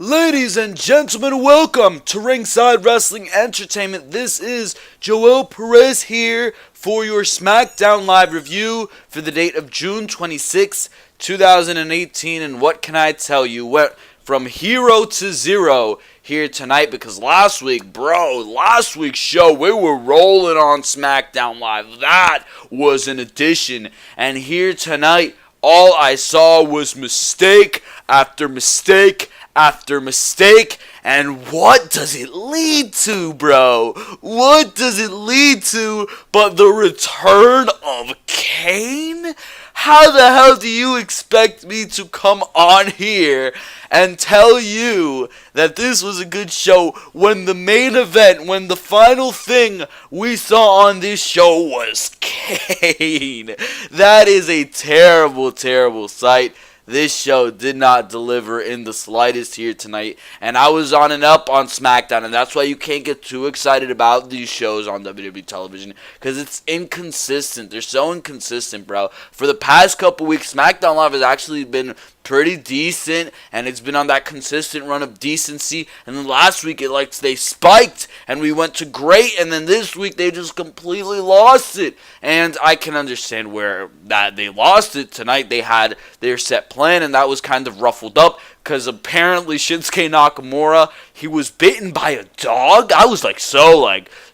Ladies and gentlemen, welcome to Ringside Wrestling Entertainment. This is Joel Perez here for your Smackdown Live review for the date of June 26, 2018. And what can I tell you? Went from hero to zero here tonight because last week's show, we were rolling on Smackdown Live. That was an addition. And here tonight, all I saw was mistake after mistake after mistake. And what does it lead to, bro? What does it lead to but the return of Kane? How the hell do you expect me to come on here and tell you that this was a good show when the main event, when the final thing we saw on this show was Kane? That is a terrible, terrible sight. This show did not deliver in the slightest here tonight, and I was on and up on SmackDown, and that's why you can't get too excited about these shows on WWE television, because it's inconsistent. They're so inconsistent, bro. For the past couple weeks, SmackDown Live has actually been pretty decent, and it's been on that consistent run of decency. And then last week they spiked and we went to great, and then this week they just completely lost it. And I can understand where that they lost it. Tonight they had their set plan, and that was kind of ruffled up because apparently Shinsuke Nakamura, he was bitten by a dog. I was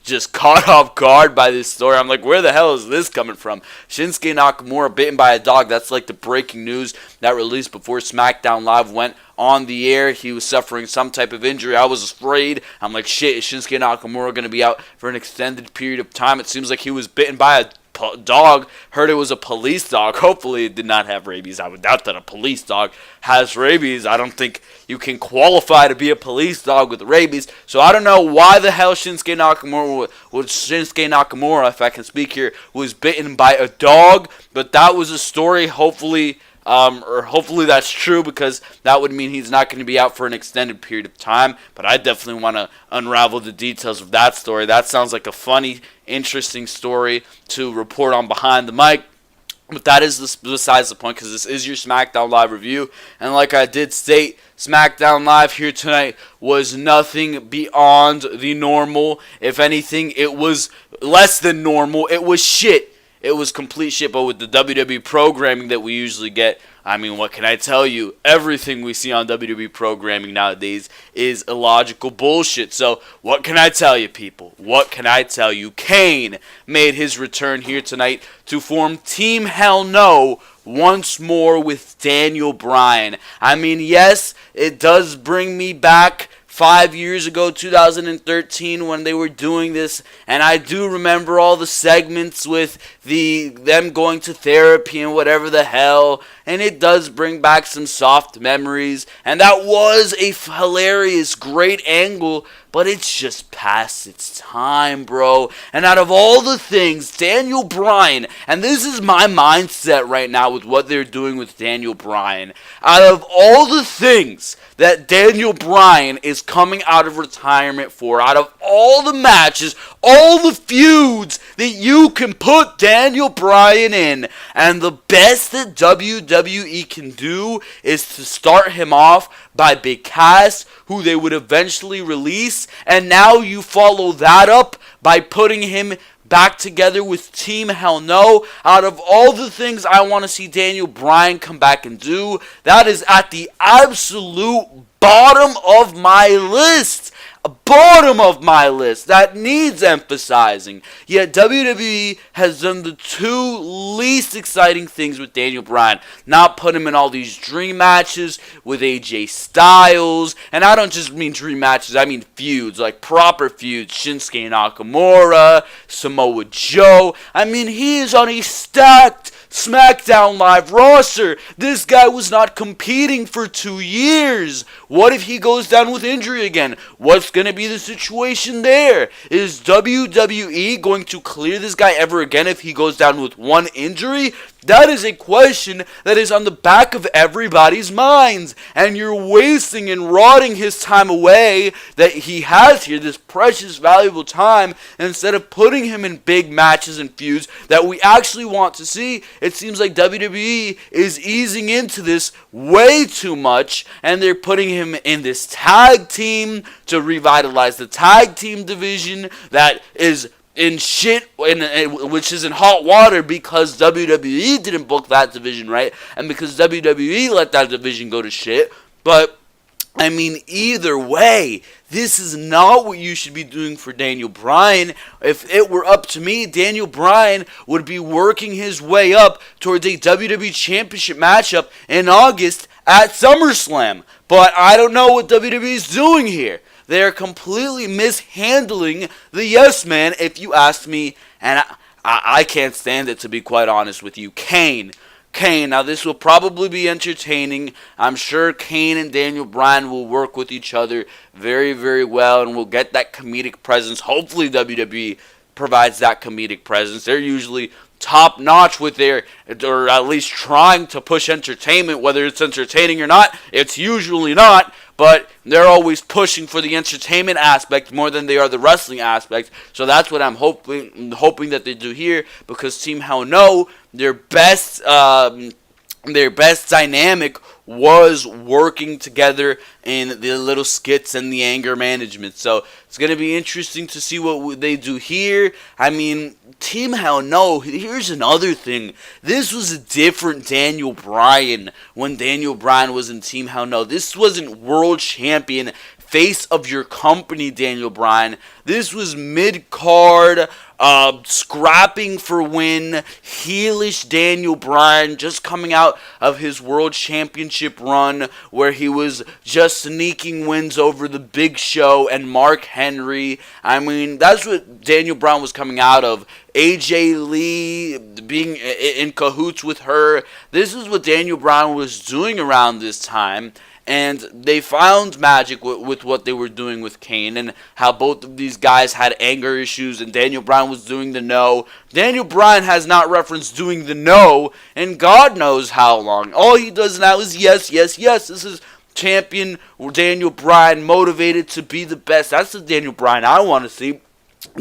just caught off guard by this story. I'm like, where the hell is this coming from? Shinsuke Nakamura bitten by a dog. That's like the breaking news that released before SmackDown Live went on the air. He was suffering some type of injury. I was afraid. I'm like, shit, is Shinsuke Nakamura going to be out for an extended period of time? It seems like he was bitten by a dog. Heard it was a police dog. Hopefully it did not have rabies. I would doubt that a police dog has rabies. I don't think you can qualify to be a police dog with rabies. So I don't know why the hell Shinsuke Nakamura, if I can speak here, was bitten by a dog. But that was a story. Hopefully that's true, because that would mean he's not going to be out for an extended period of time. But I definitely want to unravel the details of that story. That sounds like a funny, interesting story to report on behind the mic. But that is besides the point, because this is your SmackDown Live review. And like I did state, SmackDown Live here tonight was nothing beyond the normal. If anything, it was less than normal. It was shit. It was complete shit, but with the WWE programming that we usually get, I mean, what can I tell you? Everything we see on WWE programming nowadays is illogical bullshit. So, what can I tell you, people? What can I tell you? Kane made his return here tonight to form Team Hell No once more with Daniel Bryan. I mean, yes, it does bring me back 5 years ago, 2013, when they were doing this, and I do remember all the segments with them going to therapy and whatever the hell, and it does bring back some soft memories, and that was a hilarious, great angle, but it's just past its time, bro. And out of all the things, Daniel Bryan, and this is my mindset right now with what they're doing with Daniel Bryan, out of all the things that Daniel Bryan is coming out of retirement for, out of all the matches, all the feuds that you can put Daniel Bryan in, and the best that WWE can do is to start him off by Big Cass, who they would eventually release, and now you follow that up by putting him back together with Team Hell No. Out of all the things I want to see Daniel Bryan come back and do, that is at the absolute bottom of my list. Bottom of my list. That needs emphasizing. Yet WWE has done the two least exciting things with Daniel Bryan. Not put him in all these dream matches with AJ Styles. And I don't just mean dream matches, I mean feuds, like proper feuds. Shinsuke Nakamura, Samoa Joe. I mean, he is on a stacked SmackDown Live roster. This guy was not competing for 2 years. What if he goes down with injury again? What's going to be the situation there? Is WWE going to clear this guy ever again if he goes down with one injury? That is a question that is on the back of everybody's minds. And you're wasting and rotting his time away that he has here, this precious, valuable time, instead of putting him in big matches and feuds that we actually want to see. It seems like WWE is easing into this way too much, and they're putting him in this tag team to revitalize the tag team division that is in shit, which is in hot water because WWE didn't book that division right, and because WWE let that division go to shit. But I mean, either way, this is not what you should be doing for Daniel Bryan. If it were up to me, Daniel Bryan would be working his way up towards a WWE Championship matchup in August at SummerSlam. But I don't know what WWE is doing here. They are completely mishandling the yes man, if you ask me, and I can't stand it, to be quite honest with you. Kane. Now this will probably be entertaining. I'm sure Kane and Daniel Bryan will work with each other very, very well, and will get that comedic presence. Hopefully WWE provides that comedic presence. They're usually top notch with their, or at least trying to push entertainment. Whether it's entertaining or not, it's usually not, but they're always pushing for the entertainment aspect more than they are the wrestling aspect. So that's what I'm hoping that they do here, because Team Hell No, their best dynamic was working together in the little skits and the anger management. So it's going to be interesting to see what they do here. I mean, Team Hell No, here's another thing. This was a different Daniel Bryan when Daniel Bryan was in Team Hell No. This wasn't world champion, face of your company Daniel Bryan. This was mid-card, scrapping for win, heelish Daniel Bryan, just coming out of his world championship run where he was just sneaking wins over the Big Show and Mark Henry. I mean, that's what Daniel Bryan was coming out of. AJ Lee being in cahoots with her. This is what Daniel Bryan was doing around this time. And they found magic with what they were doing with Kane, and how both of these guys had anger issues, and Daniel Bryan was doing the no. Daniel Bryan has not referenced doing the no in God knows how long. All he does now is yes, yes, yes. This is champion Daniel Bryan, motivated to be the best. That's the Daniel Bryan I want to see.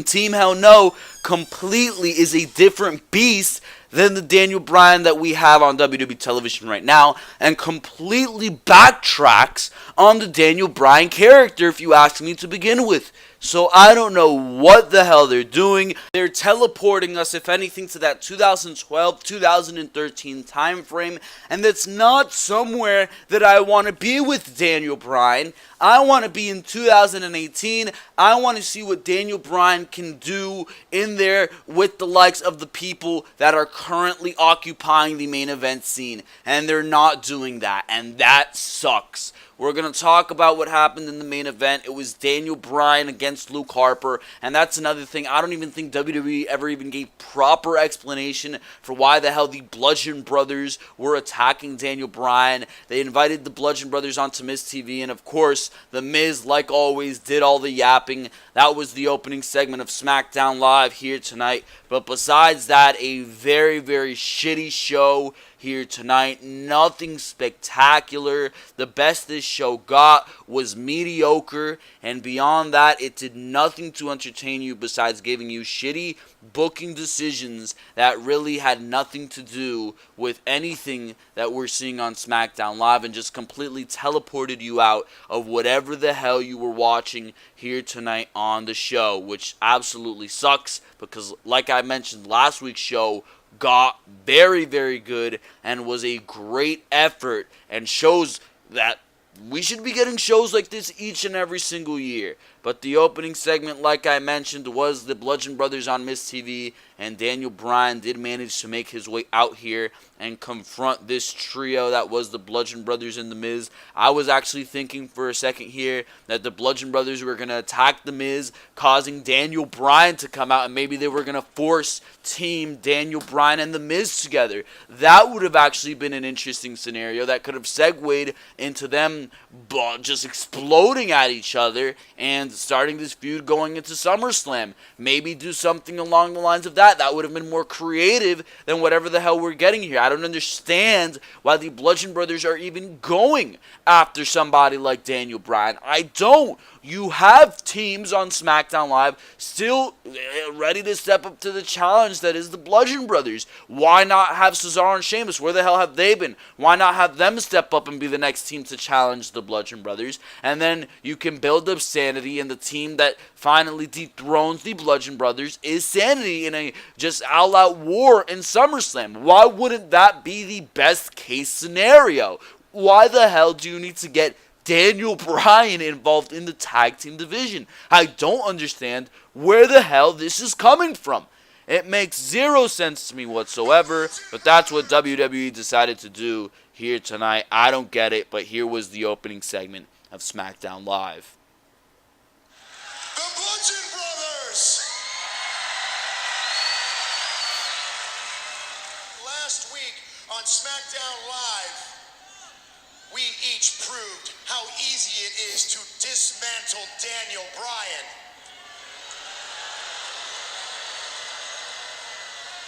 Team Hell No completely is a different beast than the Daniel Bryan that we have on WWE television right now, and completely backtracks on the Daniel Bryan character, if you ask me, to begin with. So I don't know what the hell they're doing. They're teleporting us, if anything, to that 2012, 2013 time frame, and that's not somewhere that I want to be with Daniel Bryan. I want to be in 2018. I want to see what Daniel Bryan can do in there with the likes of the people that are currently occupying the main event scene, and they're not doing that, and that sucks. We're going to talk about what happened in the main event. It was Daniel Bryan against Luke Harper, and that's another thing. I don't even think WWE ever even gave proper explanation for why the hell the Bludgeon Brothers were attacking Daniel Bryan. They invited the Bludgeon Brothers onto Miz TV, and of course, The Miz, like always, did all the yapping. That was the opening segment of SmackDown Live here tonight. But besides that, a very, very shitty show here tonight. Nothing spectacular. The best this show got was mediocre, and beyond that, it did nothing to entertain you besides giving you shitty booking decisions that really had nothing to do with anything that we're seeing on SmackDown Live, and just completely teleported you out of whatever the hell you were watching here tonight on the show, which absolutely sucks, because like I mentioned, last week's show got very, very good and was a great effort, and shows that we should be getting shows like this each and every single year. But the opening segment, like I mentioned, was the Bludgeon Brothers on Miz TV, and Daniel Bryan did manage to make his way out here and confront this trio that was the Bludgeon Brothers and The Miz. I was actually thinking for a second here that the Bludgeon Brothers were going to attack The Miz, causing Daniel Bryan to come out, and maybe they were going to force team Daniel Bryan and The Miz together. That would have actually been an interesting scenario that could have segued into them just exploding at each other and starting this feud going into SummerSlam. Maybe do something along the lines of that. That would have been more creative than whatever the hell we're getting here. I don't understand why the Bludgeon Brothers are even going after somebody like Daniel Bryan. I don't. You have teams on SmackDown Live still ready to step up to the challenge that is the Bludgeon Brothers. Why not have Cesaro and Sheamus? Where the hell have they been? Why not have them step up and be the next team to challenge the Bludgeon Brothers? And then you can build up Sanity, and the team that finally dethrones the Bludgeon Brothers is Sanity in a just all-out war in SummerSlam. Why wouldn't that be the best case scenario? Why the hell do you need to get Daniel Bryan involved in the tag team division? I don't understand where the hell this is coming from. It makes zero sense to me whatsoever, but that's what WWE decided to do here tonight. I don't get it, but here was the opening segment of SmackDown Live. The Bludgeon Brothers! Last week on SmackDown Live, we each proved how easy it is to dismantle Daniel Bryan.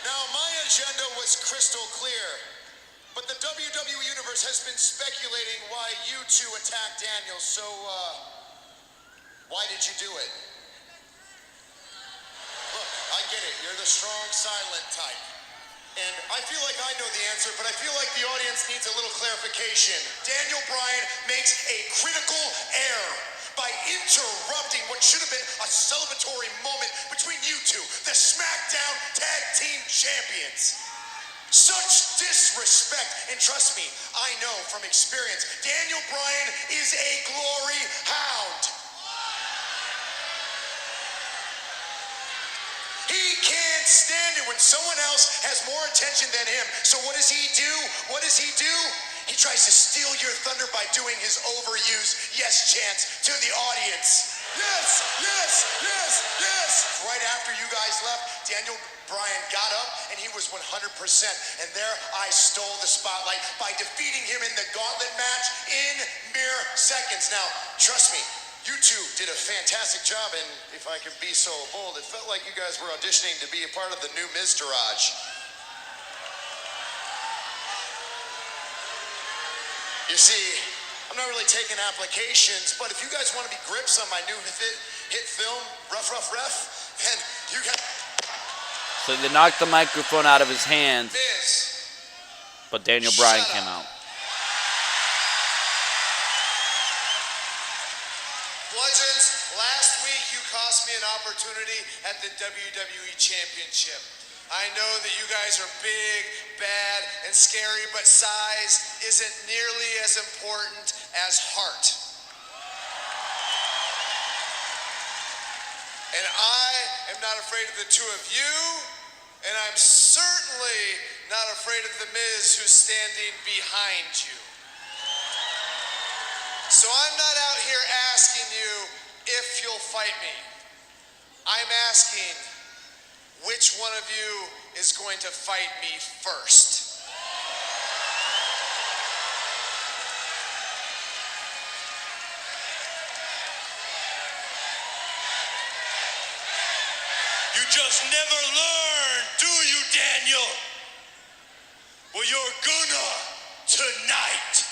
Now, my agenda was crystal clear, but the WWE Universe has been speculating why you two attacked Daniel, so, why did you do it? Look, I get it. You're the strong, silent type. And I feel like I know the answer, but I feel like the audience needs a little clarification. Daniel Bryan makes a critical error by interrupting what should have been a celebratory moment between you two, the SmackDown Tag Team Champions. Such disrespect, and trust me, I know from experience, Daniel Bryan is a glory hound. He can't stand it when someone else has more attention than him. So what does he do? What does he do? He tries to steal your thunder by doing his overused yes chants to the audience. Yes, yes, yes, yes. Right after you guys left, Daniel Bryan got up and he was 100%. And there I stole the spotlight by defeating him in the gauntlet match in mere seconds. Now, trust me, you two did a fantastic job, and if I can be so bold, it felt like you guys were auditioning to be a part of the new Miztourage. You see, I'm not really taking applications, but if you guys want to be grips on my new hit film, Rough Rough Ref, then you got... So they knocked the microphone out of his hand, but Daniel Bryan came out. Bludgeons, last week you cost me an opportunity at the WWE Championship. I know that you guys are big, bad, and scary, but size isn't nearly as important as heart. And I am not afraid of the two of you, and I'm certainly not afraid of The Miz, who's standing behind you. So I'm not out here asking you if you'll fight me. I'm asking which one of you is going to fight me first. You just never learn, do you, Daniel? Well, you're gonna tonight.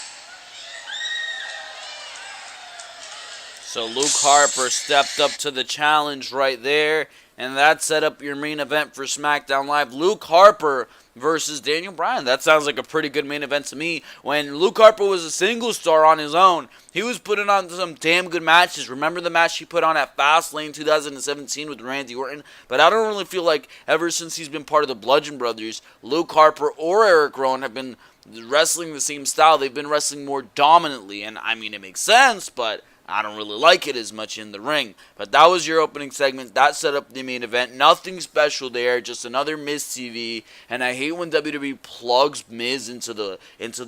So Luke Harper stepped up to the challenge right there, and that set up your main event for SmackDown Live. Luke Harper versus Daniel Bryan. That sounds like a pretty good main event to me. When Luke Harper was a single star on his own, he was putting on some damn good matches. Remember the match he put on at Fastlane 2017 with Randy Orton? But I don't really feel like ever since he's been part of the Bludgeon Brothers, Luke Harper or Eric Rowan have been wrestling the same style. They've been wrestling more dominantly, and I mean, it makes sense, but I don't really like it as much in the ring. But that was your opening segment. That set up the main event. Nothing special there. Just another Miz TV. And I hate when WWE plugs Miz into the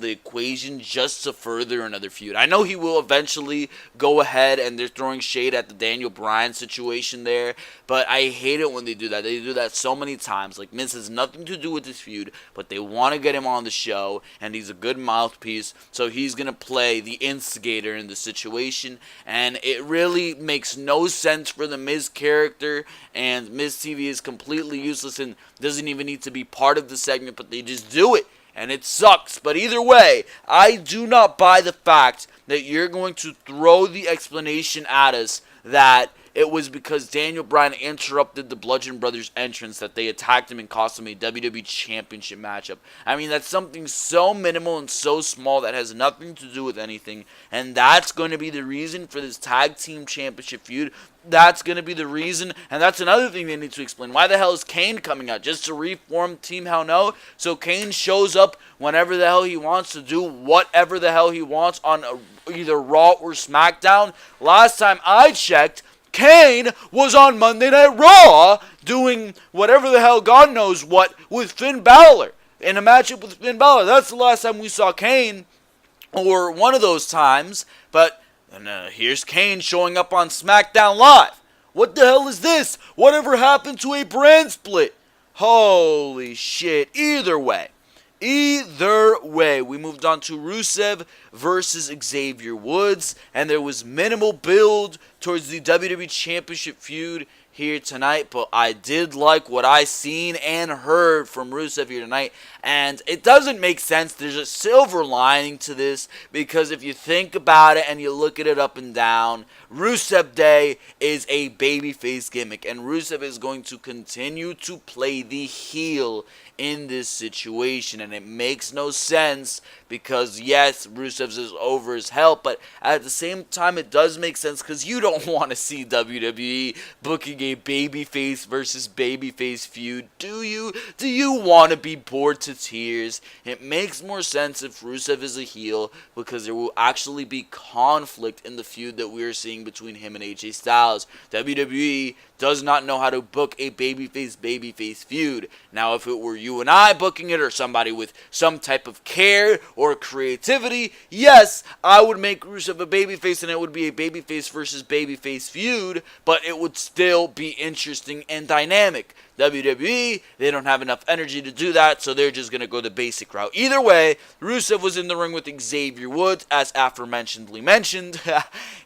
equation just to further another feud. I know he will eventually go ahead, and they're throwing shade at the Daniel Bryan situation there. But I hate it when they do that. They do that so many times. Like, Miz has nothing to do with this feud, but they want to get him on the show. And he's a good mouthpiece. So he's going to play the instigator in the situation. And it really makes no sense for the Miz character, and Miz TV is completely useless and doesn't even need to be part of the segment, but they just do it, and it sucks. But either way, I do not buy the fact that you're going to throw the explanation at us that it was because Daniel Bryan interrupted the Bludgeon Brothers entrance that they attacked him and cost him a WWE Championship matchup. I mean, that's something so minimal and so small that has nothing to do with anything. And that's going to be the reason for this Tag Team Championship feud. That's going to be the reason. And that's another thing they need to explain. Why the hell is Kane coming out? Just to reform Team Hell No? So Kane shows up whenever the hell he wants to do whatever the hell he wants on either Raw or SmackDown? Last time I checked, Kane was on Monday Night Raw doing whatever the hell God knows what with Finn Balor. In a matchup with Finn Balor. That's the last time we saw Kane, or one of those times. But here's Kane showing up on SmackDown Live. What the hell is this? Whatever happened to a brand split? Holy shit. Either way, we moved on to Rusev versus Xavier Woods, and there was minimal build towards the WWE Championship feud here tonight, but I did like what I seen and heard from Rusev here tonight, and it doesn't make sense. There's a silver lining to this, because if you think about it and you look at it up and down, Rusev Day is a babyface gimmick, and Rusev is going to continue to play the heel in this situation, and it makes no sense because yes, Rusev's is over as hell, but at the same time it does make sense because you don't want to see WWE booking a babyface versus babyface feud, do you? Do you want to be bored to tears? It makes more sense if Rusev is a heel because there will actually be conflict in the feud that we are seeing between him and AJ Styles. WWE does not know how to book a babyface feud. Now, if it were you and I booking it, or somebody with some type of care or creativity, yes, I would make Rusev a babyface, and it would be a babyface versus babyface feud, but it would still be interesting and dynamic. WWE, they don't have enough energy to do that, so they're just going to go the basic route. Either way, Rusev was in the ring with Xavier Woods, as aforementionedly mentioned.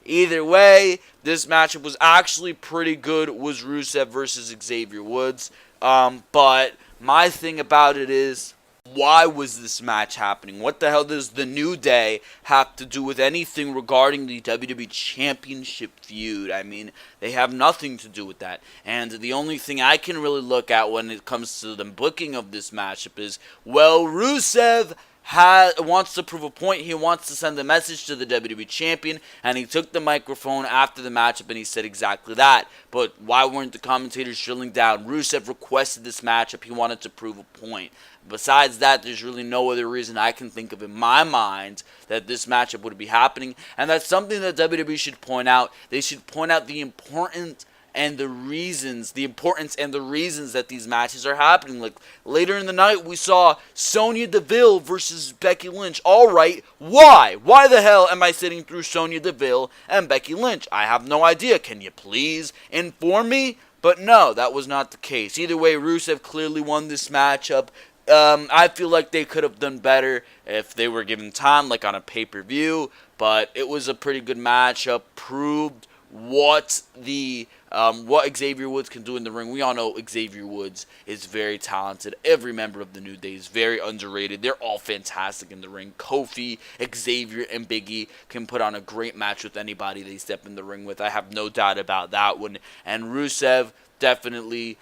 Either way, this matchup was actually pretty good, was Rusev versus Xavier Woods. But my thing about it is, why was this match happening? What the hell does the New Day have to do with anything regarding the WWE Championship feud? I mean, they have nothing to do with that. And the only thing I can really look at when it comes to the booking of this matchup is, well, Rusev wants to prove a point. He wants to send a message to the WWE Champion, and he took the microphone after the matchup and he said exactly that. But why weren't the commentators drilling down? Rusev requested this matchup. He wanted to prove a point. Besides that, there's really no other reason I can think of in my mind that this matchup would be happening, and that's something that WWE should point out. They should point out the importance and the reasons that these matches are happening. Like, later in the night, we saw Sonja Deville versus Becky Lynch. Alright, why? Why the hell am I sitting through Sonja Deville and Becky Lynch? I have no idea. Can you please inform me? But no, that was not the case. Either way, Rusev clearly won this matchup. I feel like they could have done better if they were given time, like on a pay-per-view, but it was a pretty good matchup. Proved what Xavier Woods can do in the ring. We all know Xavier Woods is very talented. Every member of the New Day is very underrated. They're all fantastic in the ring. Kofi, Xavier, and Big E can put on a great match with anybody they step in the ring with. I have no doubt about that one. And Rusev, definitely,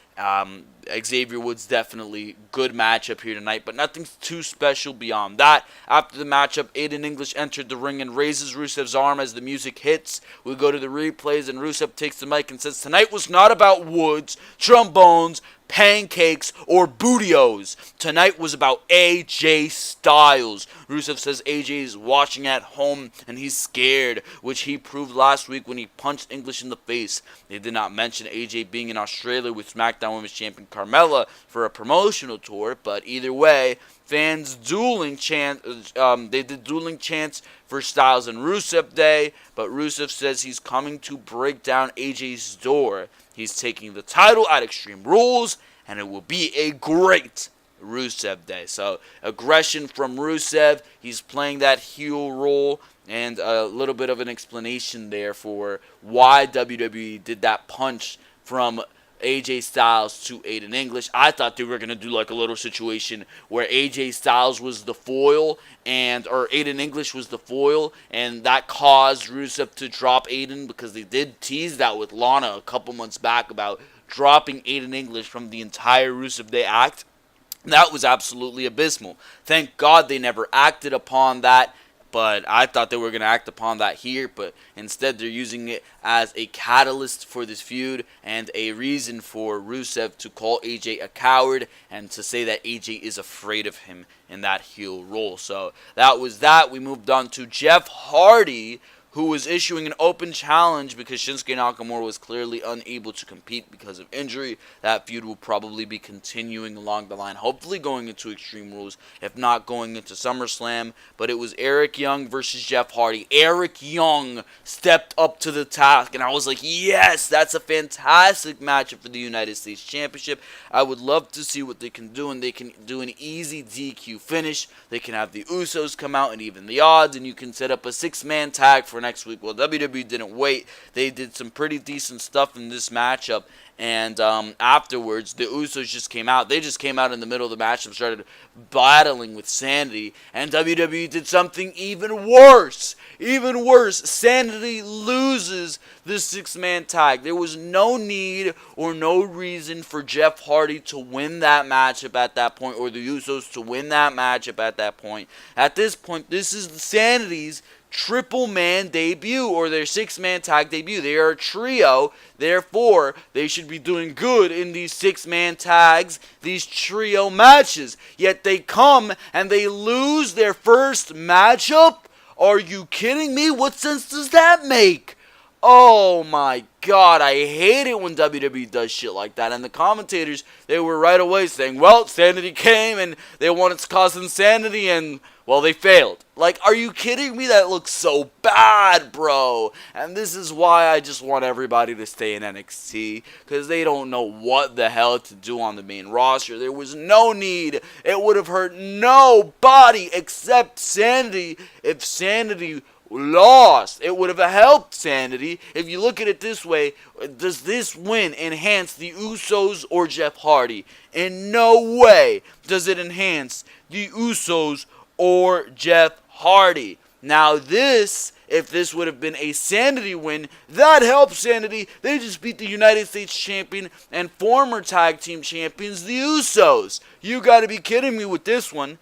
Xavier Woods, definitely good matchup here tonight, but nothing too special beyond that. After the matchup, Aiden English entered the ring and raises Rusev's arm as the music hits. We go to the replays, and Rusev takes the mic and says, "Tonight was not about Woods, trombones, pancakes, or bootios. Tonight was about AJ Styles. Rusev says AJ is watching at home and he's scared, which he proved last week when he punched English in the face. They did not mention AJ being in Australia with SmackDown Women's Champion Carmella for a promotional tour, but either way, fans dueling they did dueling chants for Styles and Rusev Day, but Rusev says he's coming to break down AJ's door. He's taking the title at Extreme Rules, and it will be a great Rusev Day. So, aggression from Rusev. He's playing that heel role, and a little bit of an explanation there for why WWE did that punch from AJ Styles to Aiden English. I thought they were going to do like a little situation where AJ Styles was the foil or Aiden English was the foil, and that caused Rusev to drop Aiden, because they did tease that with Lana a couple months back about dropping Aiden English from the entire Rusev Day act. That was absolutely abysmal. Thank God they never acted upon that. But I thought they were going to act upon that here, but instead they're using it as a catalyst for this feud and a reason for Rusev to call AJ a coward and to say that AJ is afraid of him in that heel role. So that was that. We moved on to Jeff Hardy, who was issuing an open challenge because Shinsuke Nakamura was clearly unable to compete because of injury. That feud will probably be continuing along the line, hopefully going into Extreme Rules, if not going into SummerSlam. But it was Eric Young versus Jeff Hardy. Eric Young stepped up to the task, and I was like, yes, that's a fantastic matchup for the United States Championship. I would love to see what they can do, and they can do an easy DQ finish. They can have the Usos come out and even the odds, and you can set up a 6-man tag for next week. Well, WWE didn't wait. They did some pretty decent stuff in this matchup, and afterwards, the Usos just came out. They just came out in the middle of the match and started battling with Sanity, and WWE did something even worse. Even worse, Sanity loses the 6-man tag. There was no need or no reason for Jeff Hardy to win that matchup at that point, or the Usos to win that matchup at that point. At this point, this is Sanity's triple-man debut, or their 6-man tag debut. They are a trio, therefore they should be doing good in these 6-man tags, these trio matches. Yet they come and they lose their first matchup? Are you kidding me? What sense does that make? Oh my God, I hate it when WWE does shit like that. And the commentators, they were right away saying, well, Sanity came and they wanted to cause insanity and, well, they failed. Like, are you kidding me? That looks so bad, bro. And this is why I just want everybody to stay in NXT, because they don't know what the hell to do on the main roster. There was no need. It would have hurt nobody except Sanity if Sanity lost. It would have helped Sanity. If you look at it this way, does this win enhance the Usos or Jeff Hardy? In no way does it enhance the Usos or Jeff Hardy. Now this, if this would have been a Sanity win, that helps Sanity. They just beat the United States Champion and former tag team champions, the Usos. You gotta be kidding me with this one.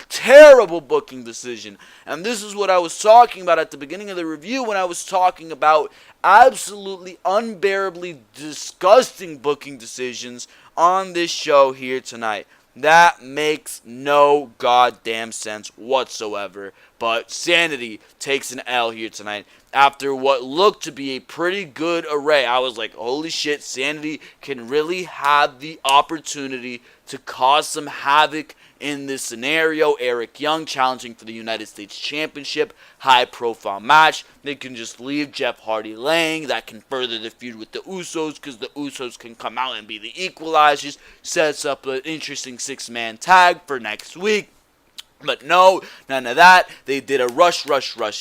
Terrible booking decision. And this is what I was talking about at the beginning of the review when I was talking about absolutely unbearably disgusting booking decisions on this show here tonight. That makes no goddamn sense whatsoever. But Sanity takes an L here tonight after what looked to be a pretty good array. I was like, holy shit, Sanity can really have the opportunity to cause some havoc in this scenario. Eric Young challenging for the United States Championship, high profile match. They can just leave Jeff Hardy laying. That can further the feud with the Usos, because the Usos can come out and be the equalizers. Sets up an interesting 6-man tag for next week. But no, none of that. They did a rush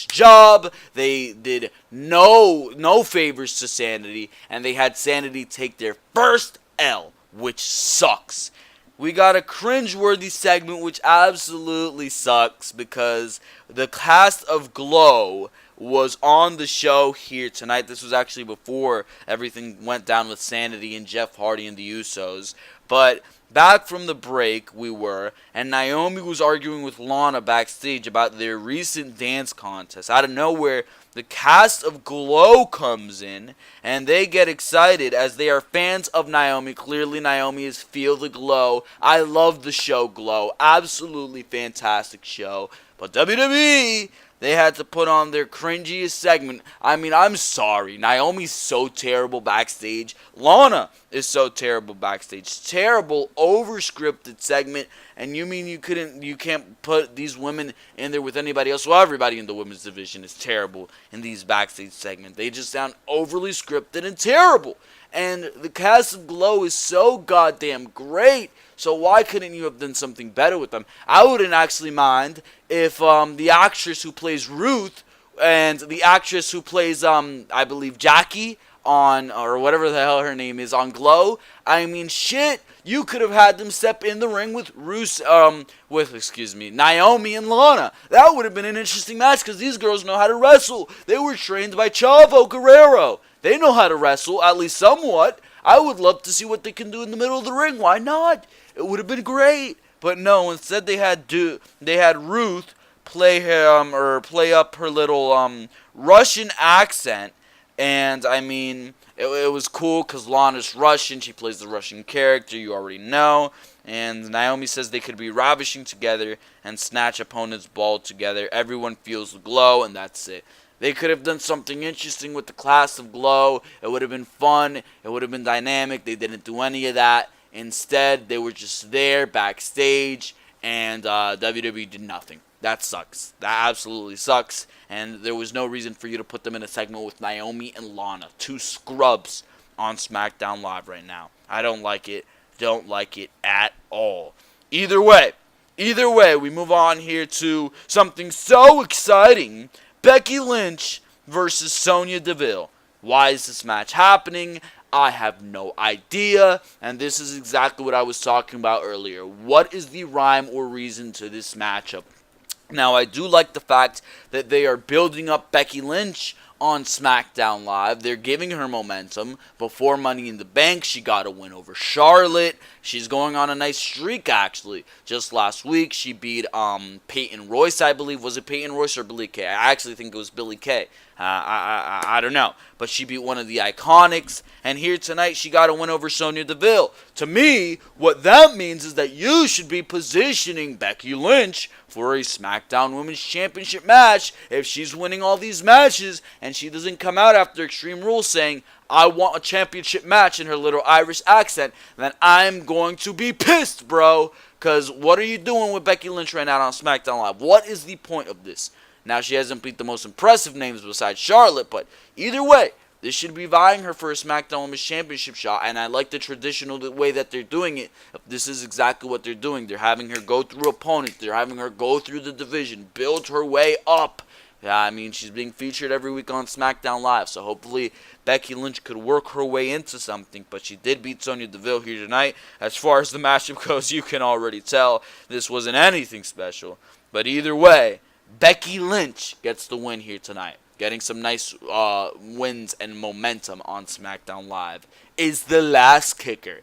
job. They did no favors to Sanity, and they had Sanity take their first L, which sucks. We got a cringeworthy segment, which absolutely sucks, because the cast of Glow was on the show here tonight. This was actually before everything went down with Sanity and Jeff Hardy and the Usos. But back from the break, and Naomi was arguing with Lana backstage about their recent dance contest. Out of nowhere, the cast of Glow comes in, and they get excited as they are fans of Naomi. Clearly, Naomi is Feel the Glow. I love the show Glow. Absolutely fantastic show. But WWE, they had to put on their cringiest segment. I mean, I'm sorry. Naomi's so terrible backstage. Lana is so terrible backstage. Terrible, over-scripted segment. And you mean you can't put these women in there with anybody else? Well, everybody in the women's division is terrible in these backstage segments. They just sound overly scripted and terrible. And the cast of Glow is so goddamn great. So why couldn't you have done something better with them? I wouldn't actually mind if the actress who plays Ruth and the actress who plays, I believe, Jackie on, or whatever the hell her name is, on Glow. I mean, shit, you could have had them step in the ring with Naomi and Lana. That would have been an interesting match because these girls know how to wrestle. They were trained by Chavo Guerrero. They know how to wrestle, at least somewhat. I would love to see what they can do in the middle of the ring. Why not? It would have been great. But no, instead they had Ruth play up her little Russian accent. And I mean, it was cool because Lana's Russian. She plays the Russian character, you already know. And Naomi says they could be ravishing together and snatch opponents' ball together. Everyone feels the glow, and that's it. They could have done something interesting with the class of Glow. It would have been fun. It would have been dynamic. They didn't do any of that. Instead, they were just there backstage, and WWE did nothing. That sucks. That absolutely sucks. And there was no reason for you to put them in a segment with Naomi and Lana, two scrubs on SmackDown Live right now. I don't like it. Don't like it at all. Either way, we move on here to something so exciting. Becky Lynch versus Sonja Deville. Why is this match happening? I have no idea, and this is exactly what I was talking about earlier. What is the rhyme or reason to this matchup? Now, I do like the fact that they are building up Becky Lynch on SmackDown Live. They're giving her momentum. Before Money in the Bank, she got a win over Charlotte. She's going on a nice streak, actually. Just last week, she beat Peyton Royce, I believe. Was it Peyton Royce or Billie Kay? I actually think it was Billie Kay. I don't know. But she beat one of the Iconics. And here tonight, she got a win over Sonja Deville. To me, what that means is that you should be positioning Becky Lynch for a SmackDown Women's Championship match. If she's winning all these matches and she doesn't come out after Extreme Rules saying, I want a championship match in her little Irish accent, then I'm going to be pissed, bro. Because what are you doing with Becky Lynch right now on SmackDown Live? What is the point of this? Now, she hasn't beat the most impressive names besides Charlotte, but either way, this should be vying her for a SmackDown Women's Championship shot, and I like the traditional way that they're doing it. This is exactly what they're doing. They're having her go through opponents. They're having her go through the division, build her way up. Yeah, I mean, she's being featured every week on SmackDown Live, so hopefully Becky Lynch could work her way into something, but she did beat Sonja Deville here tonight. As far as the matchup goes, you can already tell this wasn't anything special. But either way, Becky Lynch gets the win here tonight. Getting some nice wins and momentum on SmackDown Live is the last kicker.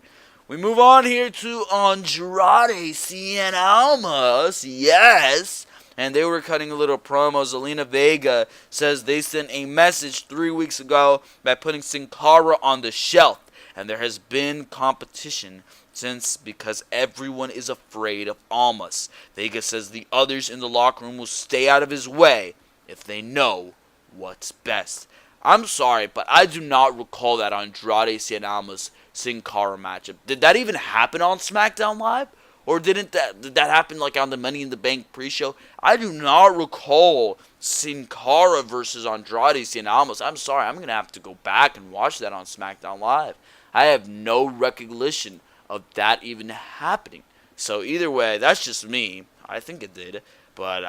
We move on here to Andrade Cien Almas. Yes. And they were cutting a little promo. Zelina Vega says they sent a message 3 weeks ago by putting Sin Cara on the shelf. And there has been competition since because everyone is afraid of Almas. Vega says the others in the locker room will stay out of his way if they know what's best. I'm sorry, but I do not recall that Andrade Cien Almas Sin Cara matchup. Did that even happen on SmackDown Live? Or did that happen like on the Money in the Bank pre-show? I do not recall Sin Cara versus Andrade Cien Almas. I'm sorry, I'm going to have to go back and watch that on SmackDown Live. I have no recollection of that even happening. So either way, that's just me. I think it did. But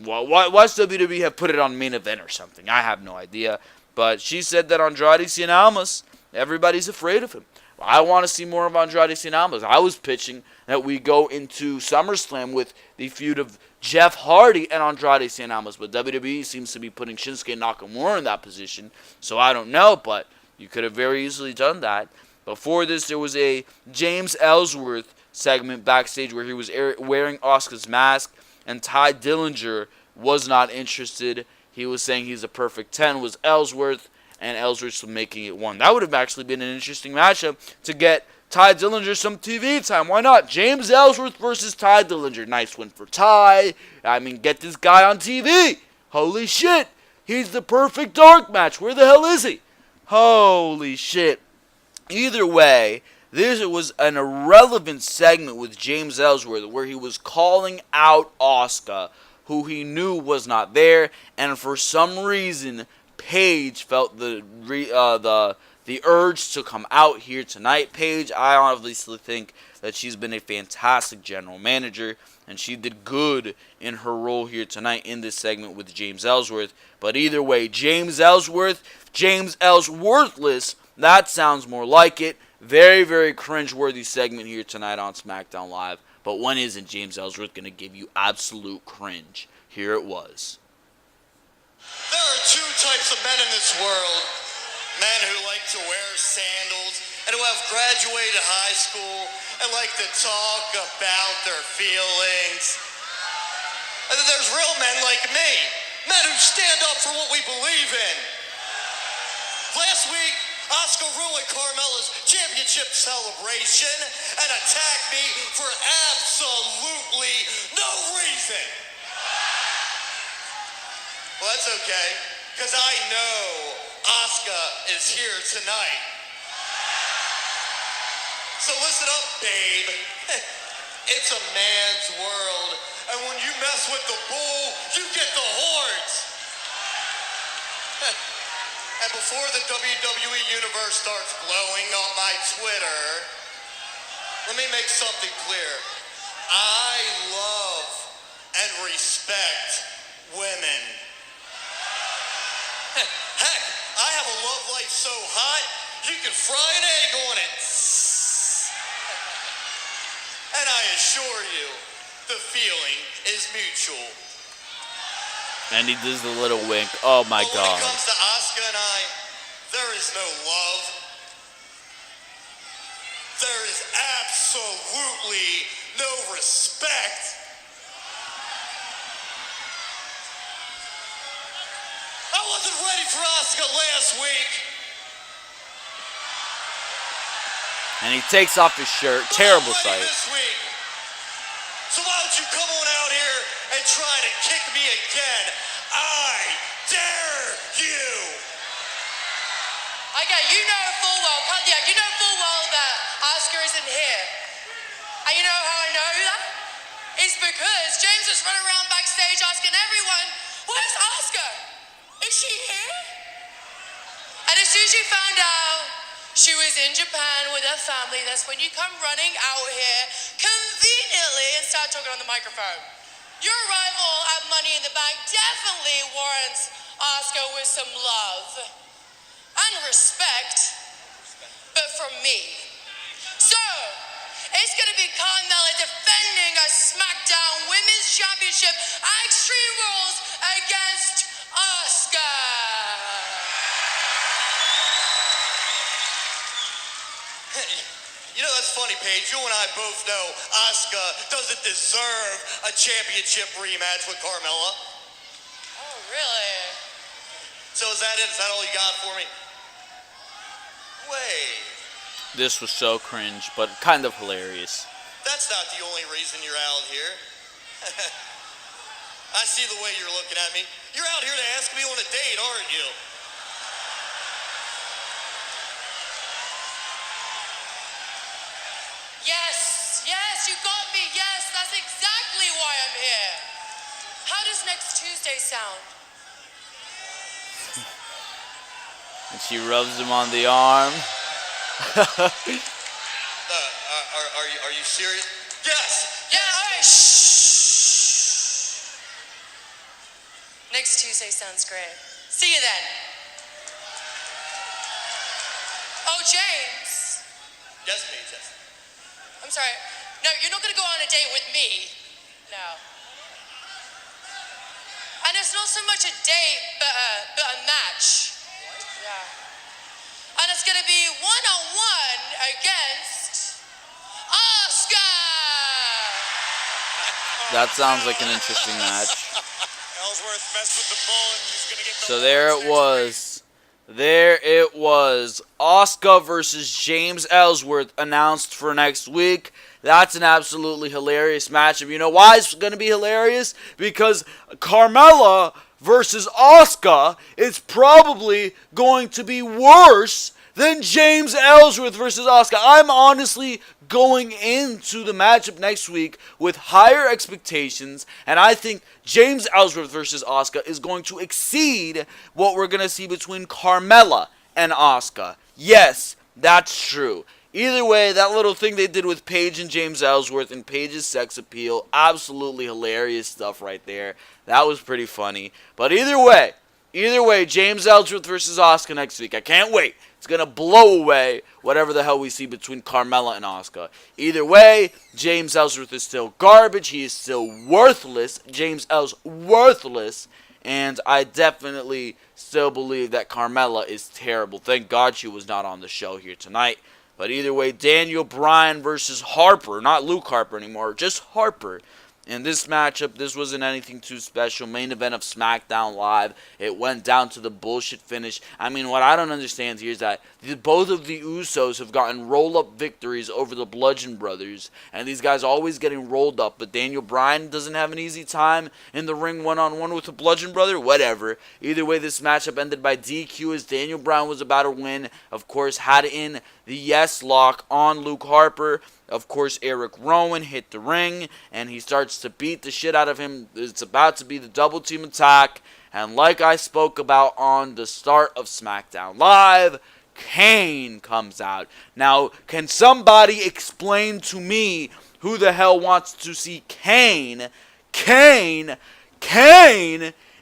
why's WWE have put it on main event or something? I have no idea. But she said that Andrade Cien Almas, everybody's afraid of him. I want to see more of Andrade Cien Almas. I was pitching that we go into SummerSlam with the feud of Jeff Hardy and Andrade Cien Almas. But WWE seems to be putting Shinsuke Nakamura in that position. So I don't know, but you could have very easily done that. Before this, there was a James Ellsworth segment backstage where he was wearing Asuka's mask. And Ty Dillinger was not interested. he was saying he's a perfect 10 was Ellsworth, and Ellsworth making it 1. That would have actually been an interesting matchup to get Ty Dillinger some TV time. Why not? James Ellsworth versus Ty Dillinger. Nice win for Ty. I mean, get this guy on TV. Holy shit. He's the perfect dark match. Where the hell is he? Holy shit. Either way, this was an irrelevant segment with James Ellsworth where he was calling out Asuka, who he knew was not there, and for some reason, Paige felt the urge to come out here tonight. Paige, I obviously think that she's been a fantastic general manager, and she did good in her role here tonight in this segment with James Ellsworth. But either way, James Ellsworthless, that sounds more like it. Very, very cringe-worthy segment here tonight on SmackDown Live. But when isn't James Ellsworth going to give you absolute cringe? Here it was. There are two types of men in this world. Men who like to wear sandals and who have graduated high school and like to talk about their feelings. And then there's real men like me. Men who stand up for what we believe in. Last week, Asuka ruined Carmella's championship celebration and attacked me for absolutely no reason. Well, that's okay, because I know Asuka is here tonight. So listen up, babe. It's a man's world, and when you mess with the bull, you get the horns. And before the WWE Universe starts blowing on my Twitter, let me make something clear. I love and respect women. Heck, I have a love life so hot, you can fry an egg on it. And I assure you, the feeling is mutual. And he does the little wink. Oh my God. When it comes to Asuka and I, there is no love. There is absolutely no respect. I wasn't ready for Asuka last week. And he takes off his shirt. Terrible sight. This week. So why don't you come on out here and try to kick me again? I dare you. Okay, you know full well that Asuka isn't here. And you know how I know that? It's because James was running around backstage asking everyone, where's Asuka? Is she here? And as soon as you found out she was in Japan with her family, that's when you come running out here conveniently and start talking on the microphone. Your arrival at Money in the Bank definitely warrants Asuka with some love and respect, but from me. So, it's gonna be Carmella defending a SmackDown Women's Championship at Extreme Rules against Asuka. You know, that's funny, Paige. You and I both know Asuka doesn't deserve a championship rematch with Carmella. Oh, really? So is that it? Is that all you got for me? Wait. This was so cringe, but kind of hilarious. That's not the only reason you're out here. I see the way you're looking at me. You're out here to ask me on a date, aren't you? Yes, you got me. Yes, that's exactly why I'm here. How does next Tuesday sound? And she rubs him on the arm. Are you serious? Yes! Yeah, all right, shh. Next Tuesday sounds great. See you then. Oh, James. Yes, Paige, yes. I'm sorry. No, you're not going to go on a date with me. No. And it's not so much a date, but a match. What? Yeah. And it's going to be one-on-one against Asuka. That sounds like an interesting match. Ellsworth messed with the bull and he's going So there it was. There it was. Asuka versus James Ellsworth announced for next week. That's an absolutely hilarious matchup. You know why it's going to be hilarious? Because Carmella versus Asuka is probably going to be worse than James Ellsworth versus Asuka. I'm honestly going into the matchup next week with higher expectations, and I think James Ellsworth versus Asuka is going to exceed what we're going to see between Carmella and Asuka. Yes, that's true. Either way, that little thing they did with Paige and James Ellsworth and Paige's sex appeal, absolutely hilarious stuff right there. That was pretty funny. But either way, James Ellsworth versus Asuka next week. I can't wait. It's going to blow away whatever the hell we see between Carmella and Asuka. Either way, James Ellsworth is still garbage. He is still worthless. James Ellsworth worthless. And I definitely still believe that Carmella is terrible. Thank God she was not on the show here tonight. But either way, Daniel Bryan versus Harper. Not Luke Harper anymore, just Harper. In this matchup, this wasn't anything too special. Main event of SmackDown Live. It went down to the bullshit finish. I mean, what I don't understand here is that both of the Usos have gotten roll-up victories over the Bludgeon Brothers. And these guys always getting rolled up. But Daniel Bryan doesn't have an easy time in the ring one-on-one with the Bludgeon Brother. Whatever. Either way, this matchup ended by DQ as Daniel Bryan was about to win. Of course, had in the yes lock on Luke Harper. Of course, Eric Rowan hit the ring, and he starts to beat the shit out of him. It's about to be the double team attack, and like I spoke about on the start of SmackDown Live, Kane comes out. Now, can somebody explain to me who the hell wants to see Kane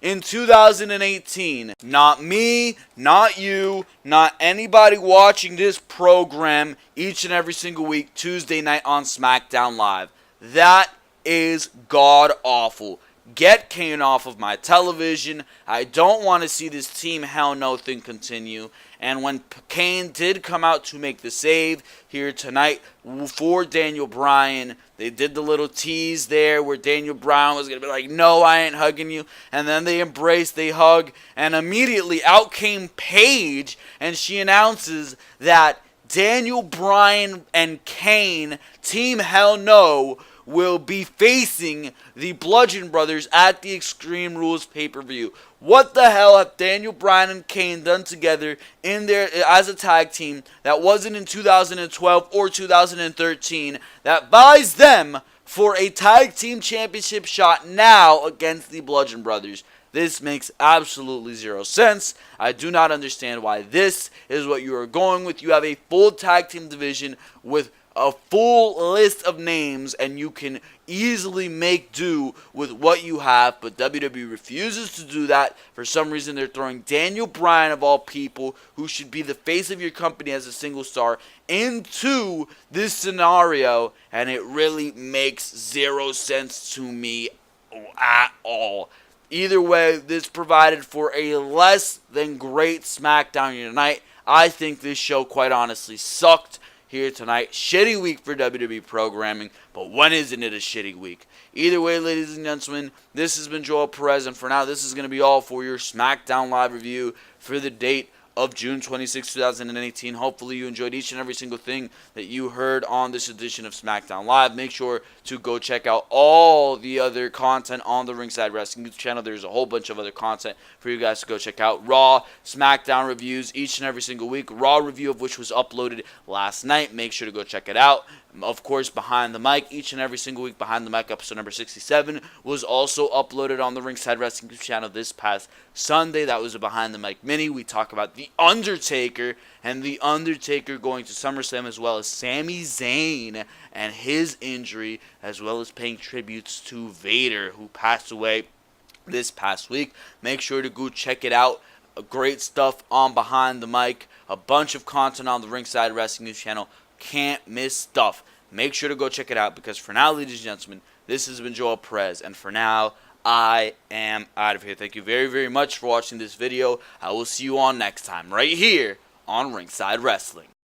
in 2018? Not me, not you, not anybody watching this program each and every single week, Tuesday night on SmackDown Live. That is god awful. Get Kane off of my television. I don't want to see this Team Hell No thing continue. And when Kane did come out to make the save here tonight for Daniel Bryan, they did the little tease there where Daniel Bryan was going to be like, no, I ain't hugging you. And then they embrace, they hug, and immediately out came Paige, and she announces that Daniel Bryan and Kane, Team Hell No, will be facing the Bludgeon Brothers at the Extreme Rules pay-per-view. What the hell have Daniel Bryan and Kane done together in there as a tag team that wasn't in 2012 or 2013 that buys them for a tag team championship shot now against the Bludgeon Brothers? This makes absolutely zero sense. I do not understand why this is what you are going with. You have a full tag team division with a full list of names, and you can easily make do with what you have, but WWE refuses to do that. For some reason, they're throwing Daniel Bryan, of all people, who should be the face of your company as a single star, into this scenario, and it really makes zero sense to me at all. Either way, this provided for a less than great SmackDown here tonight. I think this show, quite honestly, sucked here tonight. Shitty week for WWE programming, but when isn't it a shitty week? Either way, ladies and gentlemen, this has been Joel Perez, and for now, this is going to be all for your SmackDown Live review for the date of June 26, 2018. Hopefully you enjoyed each and every single thing that you heard on this edition of SmackDown Live. Make sure to go check out all the other content on the Ringside Wrestling YouTube channel. There's a whole bunch of other content for you guys to go check out. Raw, SmackDown reviews each and every single week. Raw review of which was uploaded last night. Make sure to go check it out. Of course, Behind the Mic, each and every single week. Behind the Mic, episode number 67, was also uploaded on the Ringside Wrestling channel this past Sunday. That was a Behind the Mic mini. We talk about The Undertaker, and The Undertaker going to SummerSlam, as well as Sami Zayn and his injury, as well as paying tributes to Vader, who passed away this past week. Make sure to go check it out. Great stuff on Behind the Mic. A bunch of content on the Ringside Wrestling News channel. Can't miss stuff. Make sure to go check it out, because for now, ladies and gentlemen, this has been Joel Perez, and for now, I am out of here. Thank you very, very much for watching this video. I will see you all next time right here on Ringside Wrestling.